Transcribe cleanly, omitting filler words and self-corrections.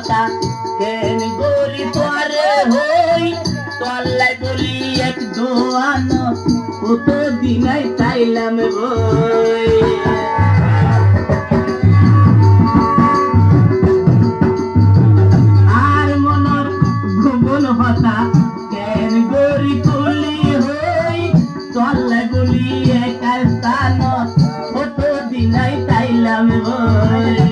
হতা কেন গরি তোরে হই তোল্লাই বলি এক দোয়ান কত দিনাই চাইলাম বই আর মনর গোপন হতা কেন গরি তুলি হই তোল্লাই বলি এক স্থান কত দিনাই চাইলাম বই